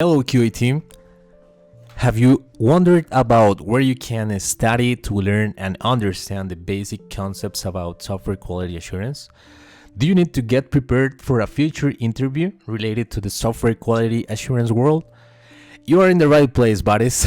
Hello QA team. Have you wondered about where you can study to learn and understand the basic concepts about software quality assurance? Do you need to get prepared for a future interview related to the software quality assurance world? You are in the right place, buddies.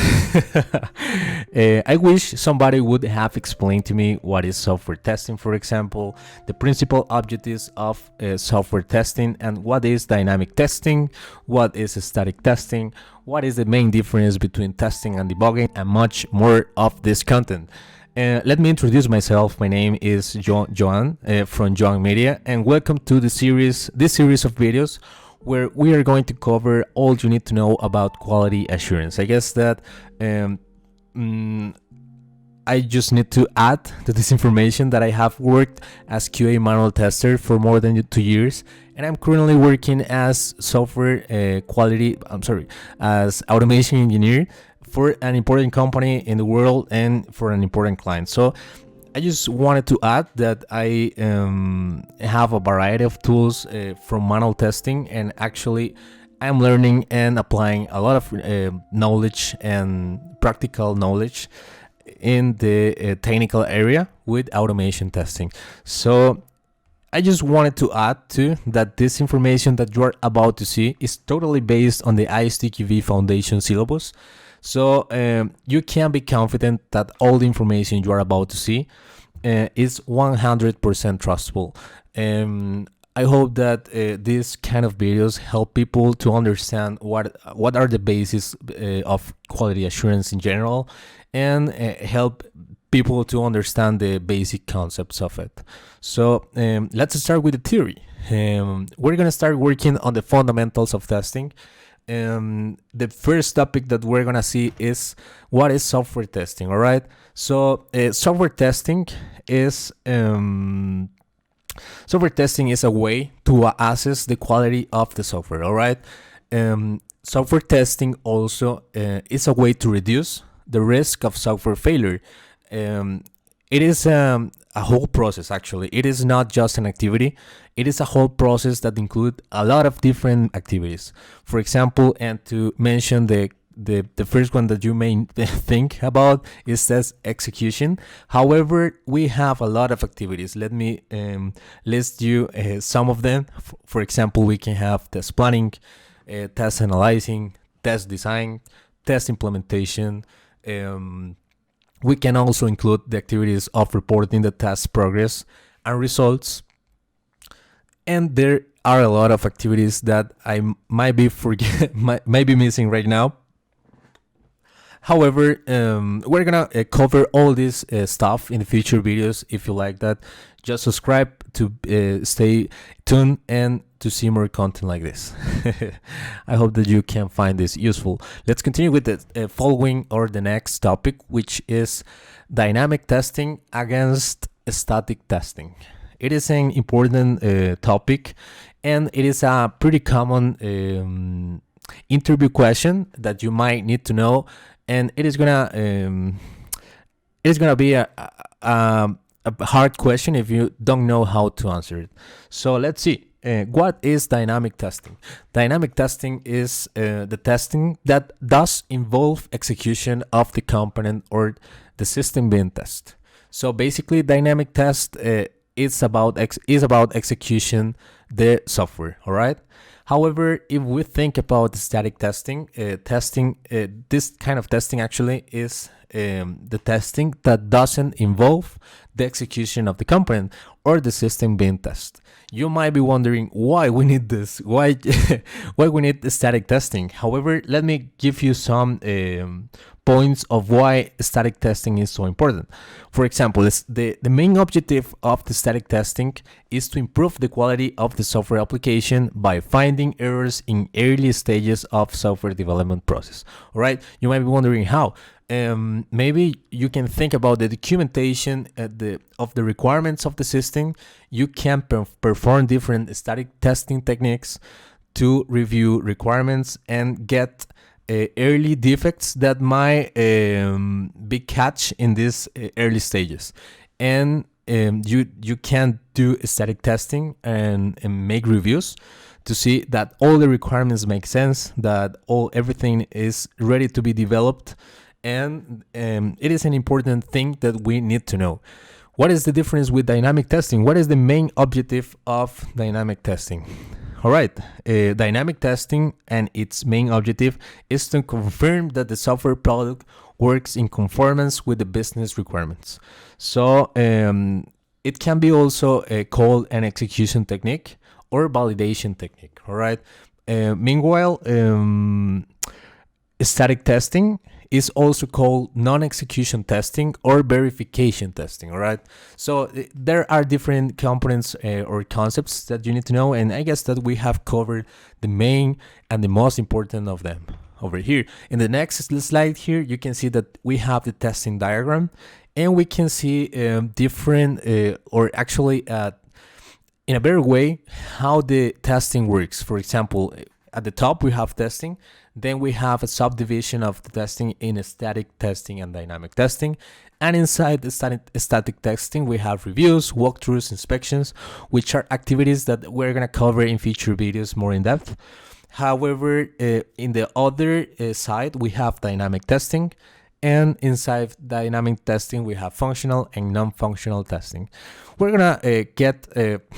I wish somebody would have explained to me what is software testing, for example, the principal objectives of software testing, and what is dynamic testing, what is static testing, what is the main difference between testing and debugging, and much more of this content. Let me introduce myself. My name is Joan from JoanMedia, and welcome to this series of videos where we are going to cover all you need to know about quality assurance. I guess that I just need to add to this information that I have worked as QA manual tester for more than 2 years, and I'm currently working as as automation engineer for an important company in the world and for an important client. So I just wanted to add that I have a variety of tools from manual testing, and actually I'm learning and applying a lot of knowledge and practical knowledge in the technical area with automation testing. So I just wanted to add too that this information that you are about to see is totally based on the ISTQB Foundation syllabus. So you can be confident that all the information you are about to see is 100% trustable. I hope that these kind of videos help people to understand what are the bases of quality assurance in general, and help people to understand the basic concepts of it. So let's start with the theory. We're gonna start working on the fundamentals of testing. The first topic that we're gonna see is what is software testing. All right, so software testing is a way to assess the quality of the software. All right, software testing also is a way to reduce the risk of software failure. It is a whole process. Actually, it is not just an activity. It is a whole process that includes a lot of different activities. For example, and to mention the first one that you may think about is test execution. However, we have a lot of activities. Let me list you some of them. For example, we can have test planning, test analyzing, test design, test implementation. We can also include the activities of reporting the test progress and results. And there are a lot of activities that I might be might be missing right now. However, we're gonna cover all this stuff in the future videos. If you like that, just subscribe to stay tuned and to see more content like this. I hope that you can find this useful. Let's continue with the following or the next topic, which is dynamic testing against static testing. It is an important topic, and it is a pretty common interview question that you might need to know, and it is gonna be a hard question if you don't know how to answer it. So let's see. What is dynamic testing? Dynamic testing is the testing that does involve execution of the component or the system being tested. So basically, dynamic test is about execution the software. All right. However, if we think about static testing, this kind of testing actually is the testing that doesn't involve the execution of the component or the system being tested. You might be wondering why we need this, why we need the static testing. However, let me give you some points of why static testing is so important. For example, the main objective of the static testing is to improve the quality of the software application by finding errors in early stages of software development process. All right, you might be wondering how. Maybe you can think about the documentation of the requirements of the system. You can perform different static testing techniques to review requirements and get early defects that might be catch in these early stages. And you can do static testing and make reviews to see that all the requirements make sense, that everything is ready to be developed, and it is an important thing that we need to know. What is the difference with dynamic testing? What is the main objective of dynamic testing? All right, dynamic testing and its main objective is to confirm that the software product works in conformance with the business requirements. So it can be also called an execution technique or validation technique. All right. Meanwhile, static testing is also called non-execution testing or verification testing. All right. So there are different components or concepts that you need to know, and I guess that we have covered the main and the most important of them over here. In the next slide here, you can see that we have the testing diagram, and we can see different or actually in a better way how the testing works. For example, at the top we have testing, then we have a subdivision of the testing in a static testing and dynamic testing, and inside the static testing we have reviews, walkthroughs, inspections, which are activities that we're going to cover in future videos more in depth. However, in the other side we have dynamic testing, and inside dynamic testing we have functional and non-functional testing. We're gonna get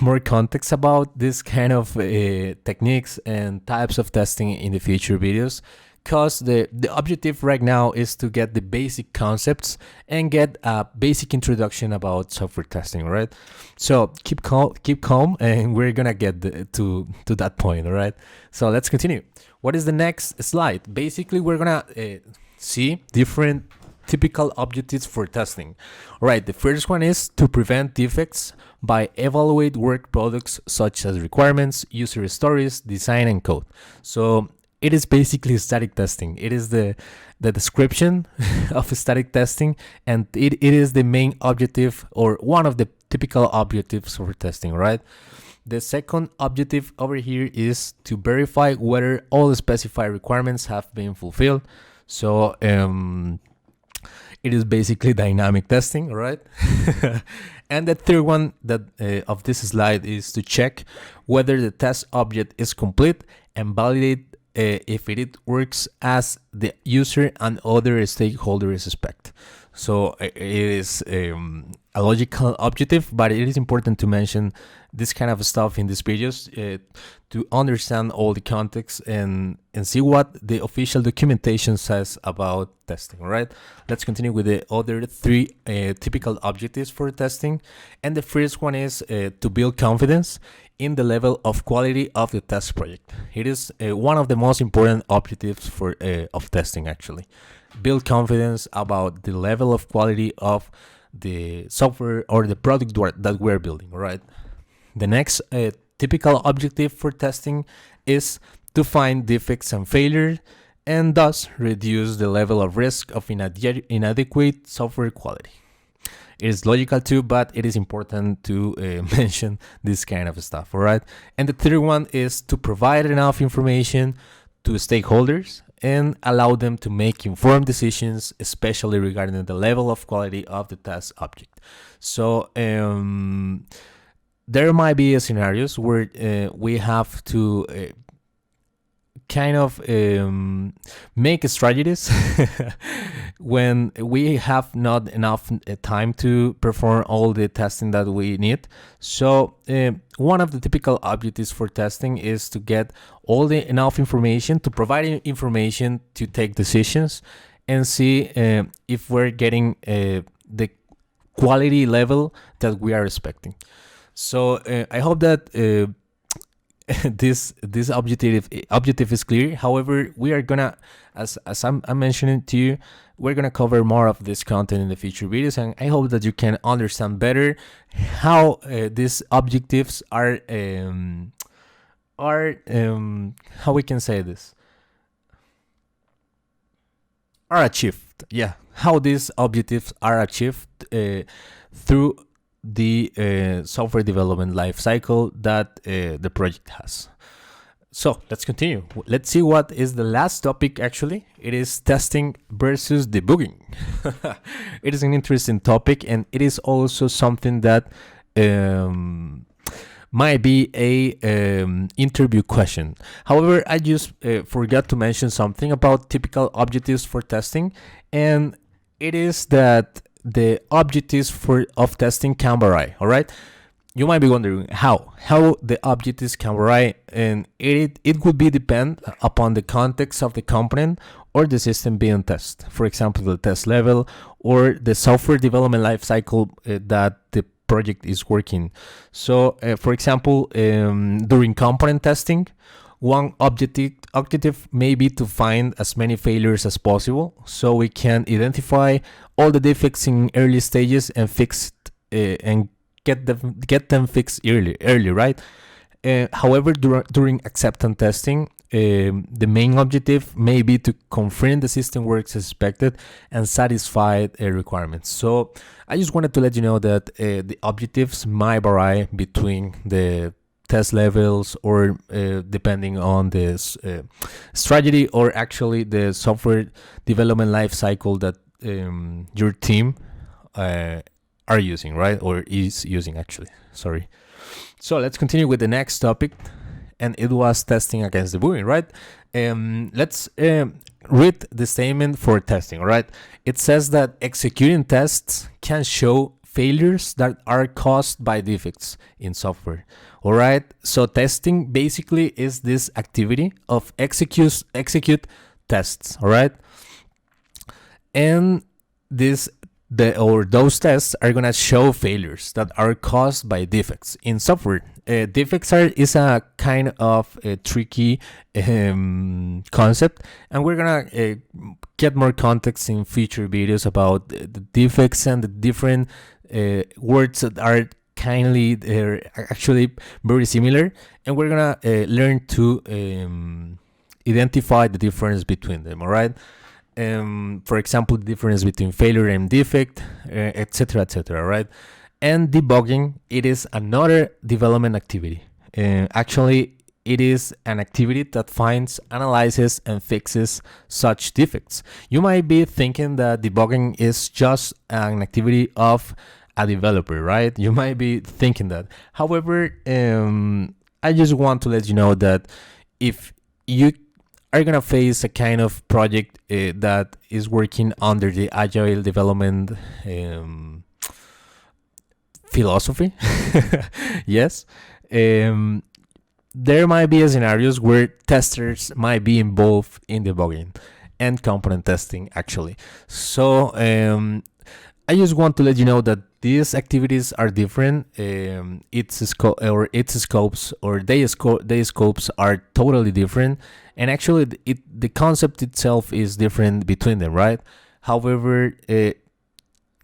more context about this kind of techniques and types of testing in the future videos, because the objective right now is to get the basic concepts and get a basic introduction about software testing. All right, so keep calm, and we're gonna get to that point. All right, so let's continue. What is the next slide? Basically, we're gonna see different typical objectives for testing. All right, the first one is to prevent defects by evaluate work products such as requirements, user stories, design, and code. So it is basically static testing. It is the description of static testing, and it is the main objective or one of the typical objectives for testing, right? The second objective over here is to verify whether all the specified requirements have been fulfilled. So it is basically dynamic testing, right? And the third one that of this slide is to check whether the test object is complete and validate if it works as the user and other stakeholders expect. So it is a logical objective, but it is important to mention this kind of stuff in these videos to understand all the context and see what the official documentation says about testing. All right, let's continue with the other three typical objectives for testing. And the first one is to build confidence in the level of quality of the test project. It is one of the most important objectives for of testing, actually. Build confidence about the level of quality of the software or the product that we're building. All right. The next typical objective for testing is to find defects and failures, and thus reduce the level of risk of inadequate software quality. It is logical too, but it is important to mention this kind of stuff. All right. And the third one is to provide enough information to stakeholders and allow them to make informed decisions, especially regarding the level of quality of the test object. So there might be scenarios where we have to kind of make strategies when we have not enough time to perform all the testing that we need. So one of the typical objectives for testing is to get all the enough information, to provide information to take decisions and see if we're getting the quality level that we are expecting. So I hope that this objective is clear. However, we are gonna, as I'm mentioning to you, we're gonna cover more of this content in the future videos, and I hope that you can understand better how these objectives are how we can say this, are achieved. Yeah, how these objectives are achieved through the software development life cycle that the project has. So let's continue. Let's see what is the last topic. Actually, it is testing versus debugging. It is an interesting topic, and it is also something that might be a interview question. However, I just forgot to mention something about typical objectives for testing, and it is that the objectives of testing can vary. All right, you might be wondering how the objectives can vary, and it would be depend upon the context of the component or the system being tested. For example, the test level or the software development lifecycle that the project is working. So, for example, during component testing, one objective may be to find as many failures as possible, so we can identify all the defects in early stages and and get them fixed early, right? However, during acceptance testing, the main objective may be to confirm the system works as expected and satisfy requirements. So I just wanted to let you know that the objectives might vary between the test levels or depending on this strategy or actually the software development life cycle that your team are using, right? Or is using, actually. Sorry. So let's continue with the next topic, and it was testing against debugging, right? Let's read the statement for testing, all right? It says that executing tests can show failures that are caused by defects in software, all right? So testing basically is this activity of execute tests, all right? And those tests are gonna show failures that are caused by defects in software. Defects is a kind of a tricky concept, and we're gonna get more context in future videos about the defects and the different words that are they're actually very similar, and we're gonna learn to identify the difference between them, all right? For example, the difference between failure and defect, etc., right? And debugging, it is another development activity. Actually, it is an activity that finds, analyzes, and fixes such defects. You might be thinking that debugging is just an activity of a developer, right? You might be thinking that. However, I just want to let you know that if you are gonna face a kind of project that is working under the agile development philosophy, yes, there might be scenarios where testers might be involved in debugging and component testing, actually. So I just want to let you know that these activities are different. Its scopes are totally different, and actually the concept itself is different between them, right? However,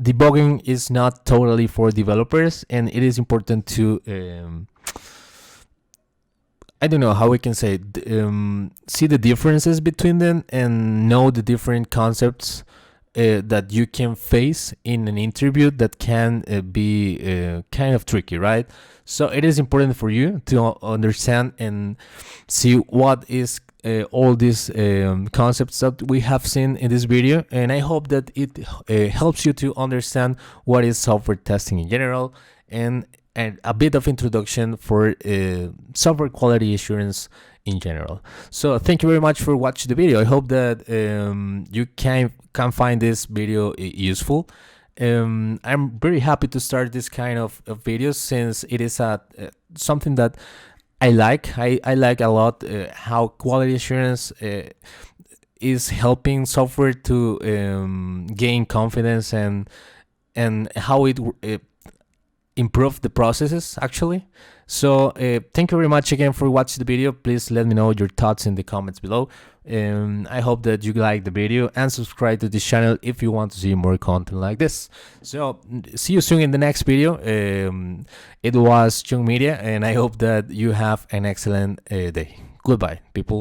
debugging is not totally for developers, and it is important to I don't know how we can say see the differences between them and know the different concepts that you can face in an interview that can be kind of tricky, right? So it is important for you to understand and see what is all these concepts that we have seen in this video, and I hope that it helps you to understand what is software testing in general and a bit of introduction for software quality assurance in general. So thank you very much for watching the video. I hope that you can find this video useful. I'm very happy to start this kind of videos since it is something that I like. I like a lot how quality assurance is helping software to gain confidence and how it improve the processes, actually. So thank you very much again for watching the video. Please let me know your thoughts in the comments below. I hope that you like the video and subscribe to this channel if you want to see more content like this. So see you soon in the next video. It was JoanMedia, and I hope that you have an excellent day. Goodbye, people.